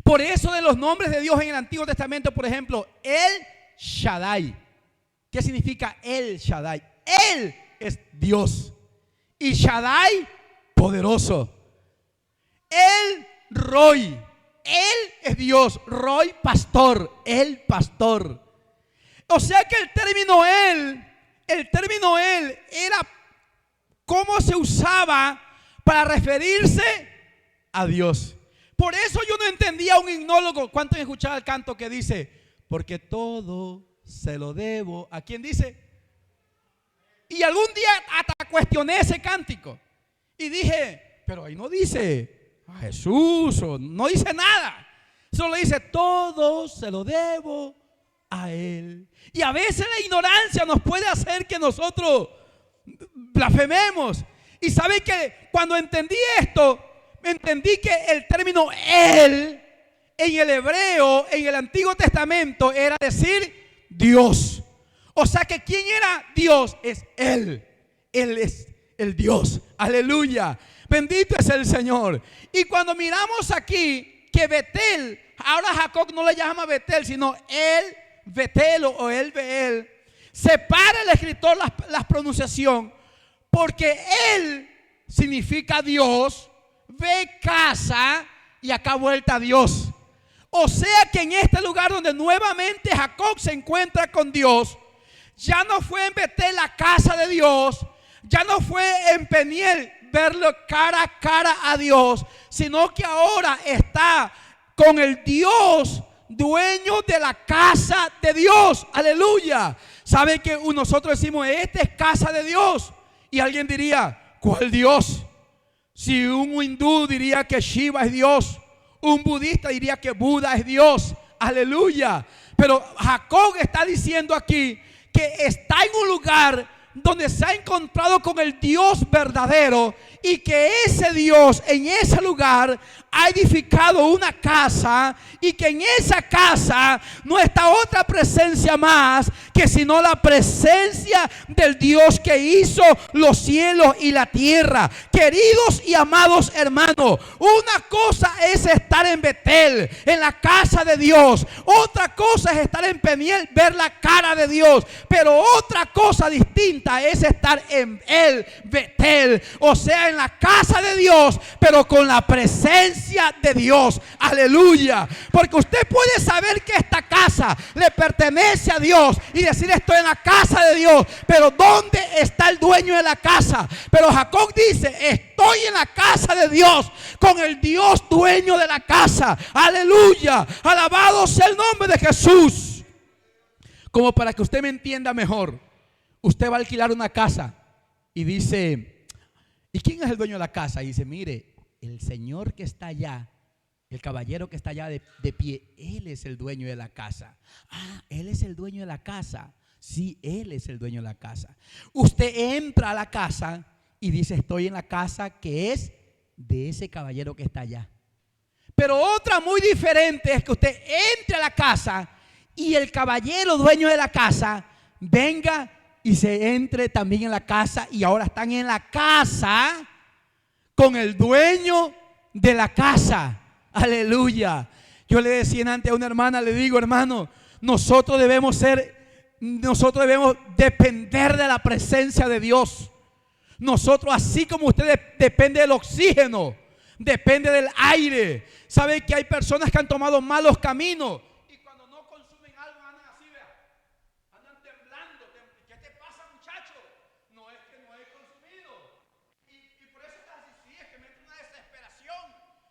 Por eso de los nombres de Dios en el Antiguo Testamento, por ejemplo, El Shaddai. ¿Qué significa El Shaddai? Él es Dios. Y Shaddai, poderoso. El Roy. Él es Dios. Roy, pastor. El pastor. O sea que el término él era cómo se usaba para referirse a Dios. Por eso yo no entendía un himnólogo. ¿Cuántos han escuchado el canto que dice, porque todo se lo debo? ¿A quién dice? Y algún día hasta cuestioné ese cántico y dije, pero ahí no dice a Jesús, o no dice nada. Solo dice, todo se lo debo a Él. Y a veces la ignorancia nos puede hacer que nosotros blasfememos. Y sabe que cuando entendí esto, entendí que el término Él en el hebreo, en el Antiguo Testamento, era decir Dios. O sea que ¿quién era Dios? Es Él. Él es el Dios. Aleluya. Bendito es el Señor. Y cuando miramos aquí que Betel, ahora Jacob no le llama Betel, sino el Betel o el Beel, separa el escritor la pronunciación, porque él significa Dios, ve casa y acá vuelta a Dios. O sea que en este lugar donde nuevamente Jacob se encuentra con Dios, ya no fue en Betel la casa de Dios, ya no fue en Peniel verlo cara a cara a Dios, sino que ahora está con el Dios dueño de la casa de Dios. Aleluya. ¿Sabe que nosotros decimos, esta es casa de Dios? Y alguien diría, ¿cuál Dios? Si un hindú diría que Shiva es Dios, un budista diría que Buda es Dios. Aleluya. Pero Jacob está diciendo aquí que está en un lugar donde se ha encontrado con el Dios verdadero, y que ese Dios en ese lugar ha edificado una casa, y que en esa casa no está otra presencia más que sino la presencia del Dios que hizo los cielos y la tierra. Queridos y amados hermanos, una cosa es estar en Betel, en la casa de Dios. Otra cosa es estar en Peniel, ver la cara de Dios. Pero otra cosa distinta es estar en el Betel, o sea, en en la casa de Dios, pero con la presencia de Dios. Aleluya. Porque usted puede saber que esta casa le pertenece a Dios y decir: estoy en la casa de Dios, pero ¿dónde está el dueño de la casa? Pero Jacob dice: estoy en la casa de Dios, con el Dios dueño de la casa. Aleluya. Alabado sea el nombre de Jesús. Como para que usted me entienda mejor, usted va a alquilar una casa y dice: ¿y quién es el dueño de la casa? Y dice: mire, el señor que está allá, el caballero que está allá de pie, él es el dueño de la casa. Ah, él es el dueño de la casa. Sí, él es el dueño de la casa. Usted entra a la casa y dice: estoy en la casa que es de ese caballero que está allá. Pero otra muy diferente es que usted entre a la casa y el caballero dueño de la casa venga y se entre también en la casa, y ahora están en la casa con el dueño de la casa. Aleluya. Yo le decía antes a una hermana, le digo: hermano, nosotros debemos depender de la presencia de Dios. Nosotros, así como usted depende del oxígeno, depende del aire. ¿Sabe que hay personas que han tomado malos caminos y cuando no consumen algo andan así, vea? Andan temblando. ¿Qué te pasa, muchacho? No es que no he consumido. Y por eso está así. Sí, es que me entra una desesperación.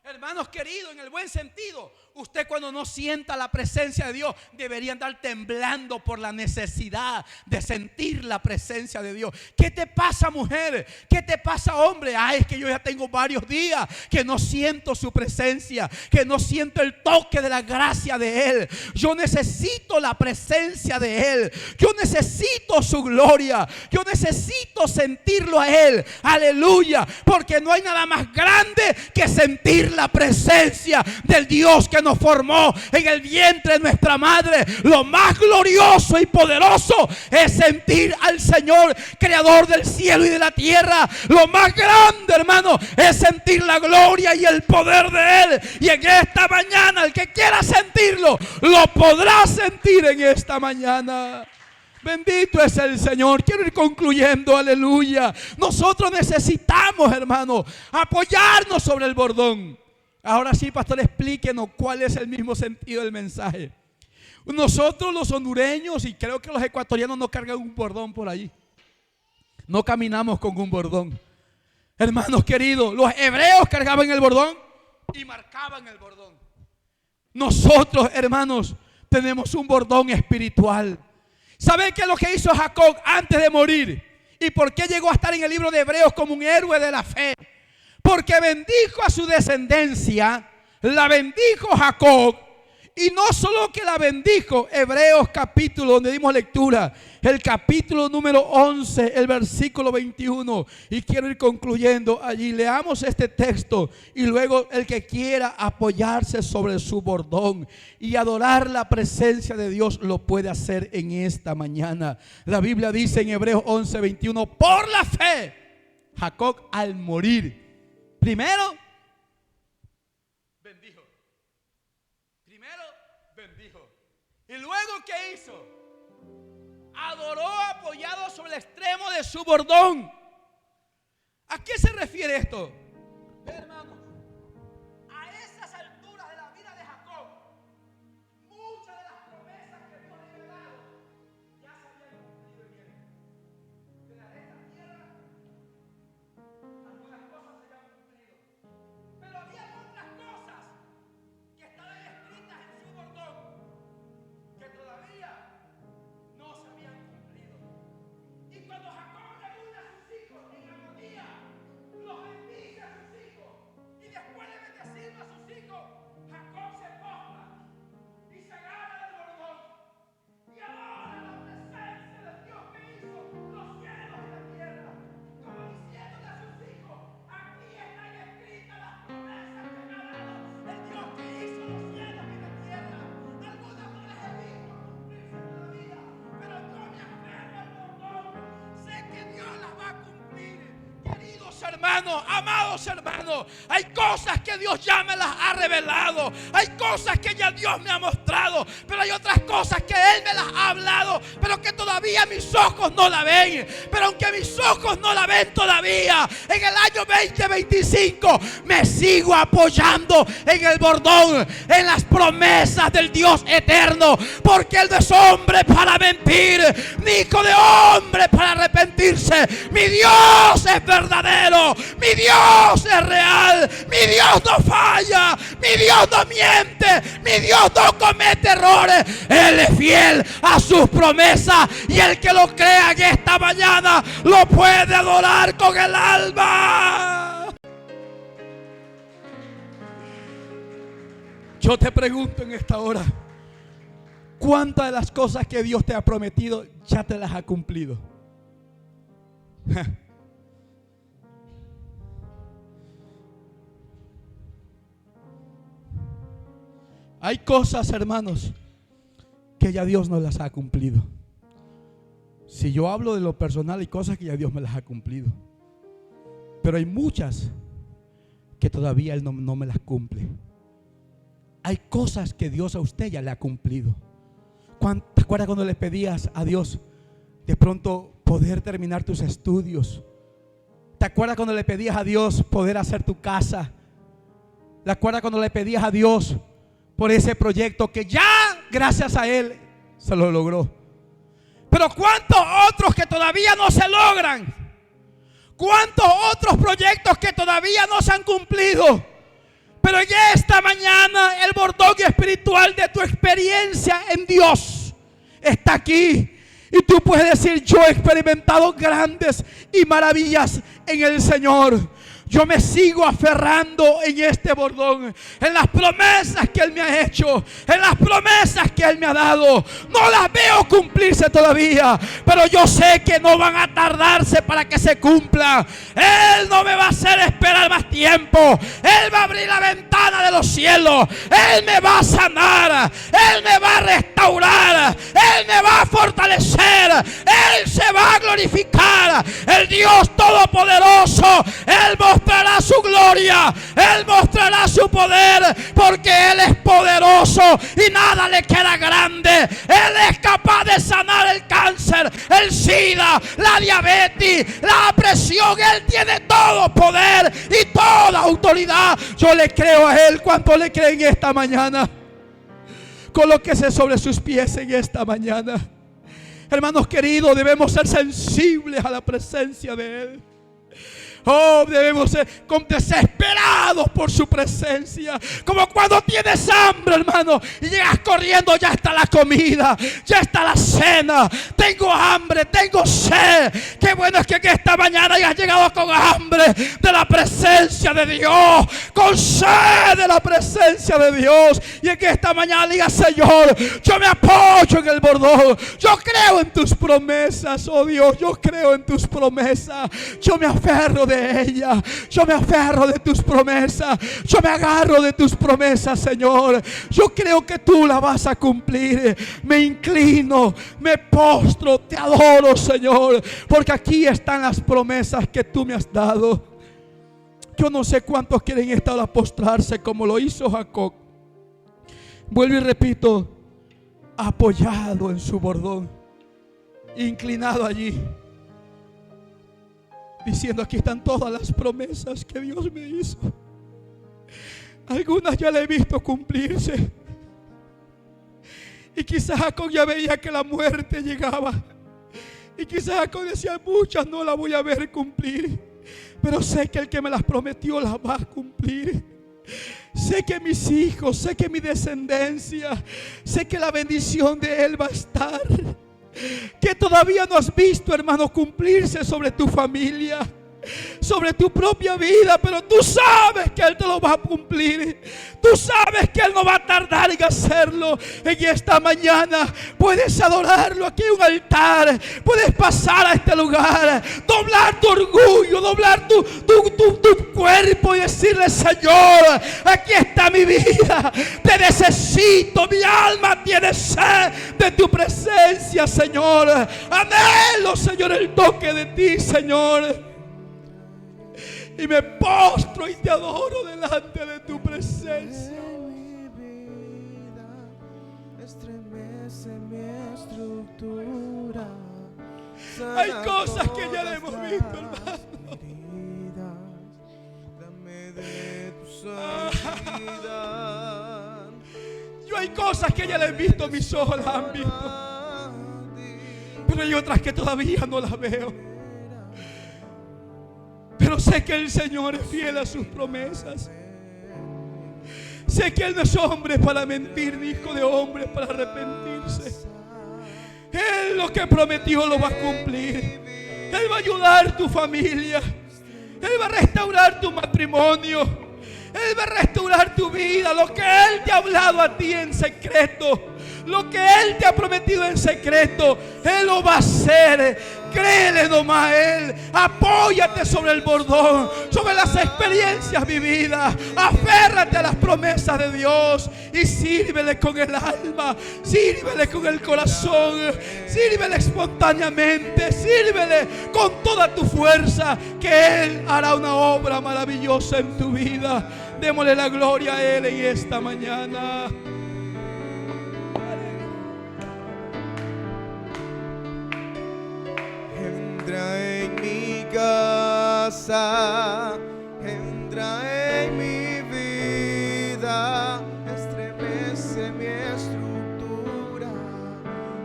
Hermanos queridos, en el buen sentido, usted cuando no sienta la presencia de Dios debería andar temblando por la necesidad de sentir la presencia de Dios. ¿Qué te pasa, mujer? ¿Qué te pasa, hombre? Ay, es que yo ya tengo varios días que no siento su presencia, que no siento el toque de la gracia de Él. Yo necesito la presencia de Él. Yo necesito su gloria. Yo necesito sentirlo a Él. Aleluya. Porque no hay nada más grande que sentir la presencia del Dios que nos formó en el vientre de nuestra madre. Lo más glorioso y poderoso es sentir al Señor, creador del cielo y de la tierra. Lo más grande, hermano, es sentir la gloria y el poder de Él. Y en esta mañana, el que quiera sentirlo, lo podrá sentir en esta mañana. Bendito es el Señor. Quiero ir concluyendo, aleluya. Nosotros necesitamos, hermano, apoyarnos sobre el bordón. Ahora sí, pastor, explíquenos cuál es el mismo sentido del mensaje. Nosotros los hondureños, y creo que los ecuatorianos, no cargan un bordón por allí. No caminamos con un bordón. Hermanos queridos, los hebreos cargaban el bordón y marcaban el bordón. Nosotros, hermanos, tenemos un bordón espiritual. ¿Saben qué es lo que hizo Jacob antes de morir? ¿Y por qué llegó a estar en el libro de Hebreos como un héroe de la fe? Porque bendijo a su descendencia, la bendijo Jacob. Y no solo que la bendijo, Hebreos capítulo, donde dimos lectura, el capítulo número 11, el versículo 21. Y quiero ir concluyendo allí. Leamos este texto y luego el que quiera apoyarse sobre su bordón y adorar la presencia de Dios lo puede hacer en esta mañana. La Biblia dice en Hebreos 11, 21, por la fe, Jacob al morir, primero bendijo. ¿Y luego qué hizo? Adoró apoyado sobre el extremo de su bordón. ¿A qué se refiere esto? Hermanos, a esas alturas de la vida de Jacob, muchas de las promesas que Dios le había dado ya se habían cumplido en él. Que la de esta tierra, algunas cosas se habían cumplido, pero había otras cosas que estaban escritas en su bordón que todavía no se habían cumplido. Y cuando Jacob reúne a sus hijos en armonía, los bendice a sus hijos, hermanos, amados hermanos, hay cosas que Dios ya me las ha revelado, hay cosas que ya Dios me ha mostrado, pero hay otras cosas que Él me las ha hablado, pero que todavía mis ojos no la ven. Pero aunque mis ojos no la ven todavía, en el año 2025 me sigo apoyando en el bordón, en las promesas del Dios eterno, porque Él no es hombre para mentir, ni hijo de hombre para arrepentirse. Mi Dios es verdadero, mi Dios es real, mi Dios no falla, mi Dios no miente, mi Dios no comete errores. Él es fiel a sus promesas, y el que lo crea en esta mañana lo puede adorar con el alma. Yo te pregunto en esta hora, ¿cuántas de las cosas que Dios te ha prometido ya te las ha cumplido? Hay cosas, hermanos, que ya Dios no las ha cumplido. Si yo hablo de lo personal, hay cosas que ya Dios me las ha cumplido, pero hay muchas que todavía Él no me las cumple. Hay cosas que Dios a usted ya le ha cumplido. ¿Te acuerdas cuando le pedías a Dios de pronto poder terminar tus estudios? ¿Te acuerdas cuando le pedías a Dios poder hacer tu casa? ¿Te acuerdas cuando le pedías a Dios por ese proyecto que ya, gracias a Él, se lo logró? Pero ¿cuántos otros que todavía no se logran? ¿Cuántos otros proyectos que todavía no se han cumplido? Pero en esta mañana el bordón espiritual de tu experiencia en Dios está aquí. Y tú puedes decir: yo he experimentado grandes y maravillas en el Señor. Yo me sigo aferrando en este bordón, en las promesas que Él me ha hecho, en las promesas que Él me ha dado. No las veo cumplirse todavía, pero yo sé que no van a tardarse para que se cumplan. Él no me va a hacer esperar más tiempo. Él va a abrir la ventana de los cielos. Él me va a sanar. Él me va a restaurar. Él me va a fortalecer. Él se va a glorificar. El Dios Todopoderoso, Él mostrará su gloria, Él mostrará su poder, porque Él es poderoso y nada le queda grande. Él es capaz de sanar el cáncer, el SIDA, la diabetes, la presión. Él tiene todo poder y toda autoridad. Yo le creo a Él. ¿Cuánto le creen esta mañana? Colóquese sobre sus pies en esta mañana. Hermanos queridos, debemos ser sensibles a la presencia de Él. Oh, debemos ser desesperados por su presencia. Como cuando tienes hambre, hermano, y llegas corriendo: ya está la comida, ya está la cena. Tengo hambre, tengo sed. Qué bueno es que en esta mañana hayas llegado con hambre de la presencia de Dios, con sed de la presencia de Dios. Y en que esta mañana digas: Señor, yo me apoyo en el bordón. Yo creo en tus promesas, oh Dios. Yo creo en tus promesas. Yo me aferro de ella. Yo me aferro de tus promesas. Yo me agarro de tus promesas, Señor. Yo creo que tú la vas a cumplir. Me inclino, me postro, te adoro, Señor, porque aquí están las promesas que tú me has dado. Yo no sé cuántos quieren esta hora postrarse como lo hizo Jacob. Vuelvo y repito: apoyado en su bordón, inclinado allí, diciendo: aquí están todas las promesas que Dios me hizo. Algunas ya le he visto cumplirse. Y quizás Jacob ya veía que la muerte llegaba. Y quizás Jacob decía: muchas no las voy a ver cumplir, pero sé que el que me las prometió las va a cumplir. Sé que mis hijos, sé que mi descendencia, sé que la bendición de Él va a estar. Que todavía no has visto, hermano, cumplirse sobre tu familia, sobre tu propia vida, pero tú sabes que Él te lo va a cumplir. Tú sabes que Él no va a tardar en hacerlo. En esta mañana puedes adorarlo. Aquí hay un altar. Puedes pasar a este lugar, doblar tu orgullo, doblar tu cuerpo y decirle: Señor, aquí está mi vida. Te necesito. Mi alma tiene sed de tu presencia, Señor. Anhelo, Señor, el toque de ti, Señor. y me postro y te adoro delante de tu presencia. Mi vida estremece mi estructura. Hay cosas que ya le hemos visto, hermano. Dame de tu santidad. Yo hay cosas que ya le he visto, mis ojos las han visto. Pero hay otras que todavía no las veo. Pero sé que el Señor es fiel a sus promesas. Sé que Él no es hombre para mentir, ni hijo de hombre para arrepentirse. Él lo que prometió lo va a cumplir. Él va a ayudar a tu familia. Él va a restaurar tu matrimonio. Él va a restaurar tu vida. Lo que Él te ha hablado a ti en secreto, lo que Él te ha prometido en secreto, Él lo va a hacer. Créele nomás a Él. Apóyate sobre el bordón, sobre las experiencias vividas. Aférrate a las promesas de Dios y sírvele con el alma, sírvele con el corazón, sírvele espontáneamente, sírvele con toda tu fuerza, que Él hará una obra maravillosa en tu vida. Démosle la gloria a Él en esta mañana. Entra en mi casa, entra en mi vida, estremece mi estructura,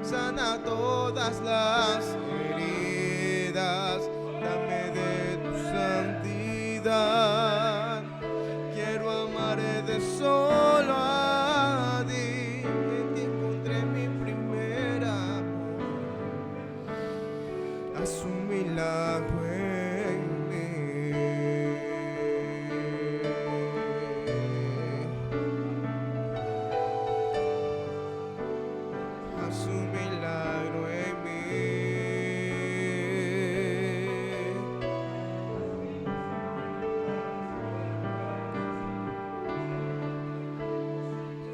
sana todas las heridas, dame de tu santidad. Quiero amar de solo a ti, en ti encontré mi primer amor. Haz un milagro en mí. Haz un milagro en mí.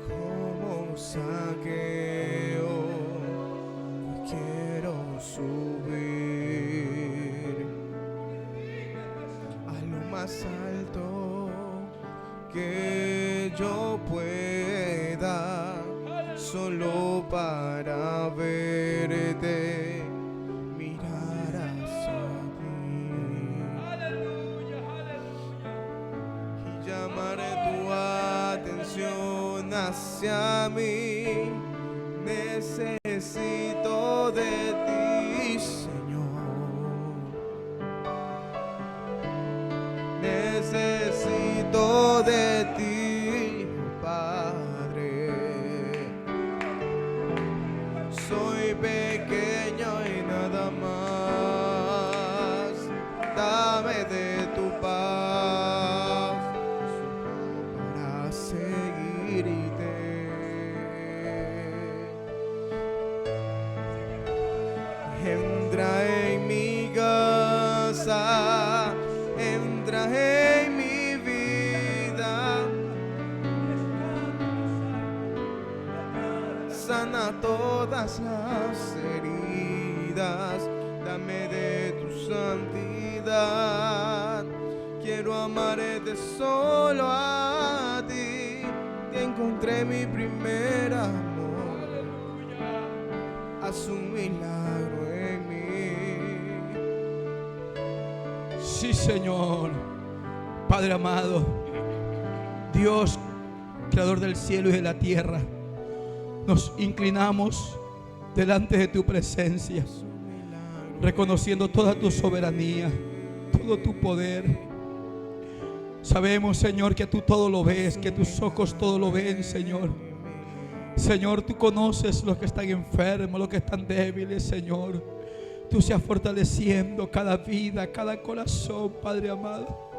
Como Saqueo, hoy quiero subir a lo más alto que yo pueda, solo para verte, mirar hacia ti y llamar tu atención hacia mí. Necesito de ti, Señor. Necesito de ti, Padre. Soy pequeño y nada más. Dame de tu paz para seguirte. Entra en mi casa, entra en mi vida, sana todas las heridas, dame de tu santidad. Quiero amarte solo a ti, que encontré mi primer amor. Haz un milagro en mí. Sí, Señor. Padre amado, Dios, creador del cielo y de la tierra, nos inclinamos delante de tu presencia, reconociendo toda tu soberanía, todo tu poder. Sabemos, Señor, que tú todo lo ves, que tus ojos todo lo ven, Señor. Señor, tú conoces los que están enfermos, los que están débiles, Señor. Tú seas fortaleciendo cada vida, cada corazón, Padre amado.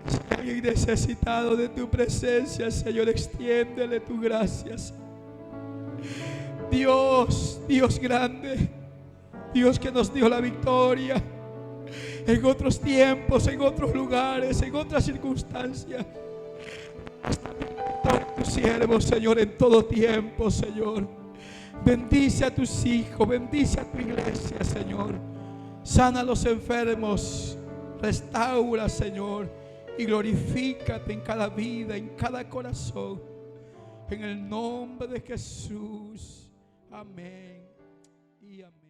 Estoy necesitado de tu presencia, Señor. Extiéndele tu gracia. Dios, Dios grande, Dios que nos dio la victoria en otros tiempos, en otros lugares, en otras circunstancias. Tus siervos, Señor, en todo tiempo, Señor. Bendice a tus hijos, bendice a tu iglesia, Señor. Sana a los enfermos Restaura, Señor, y glorifícate en cada vida, en cada corazón. En el nombre de Jesús. Amén y amén.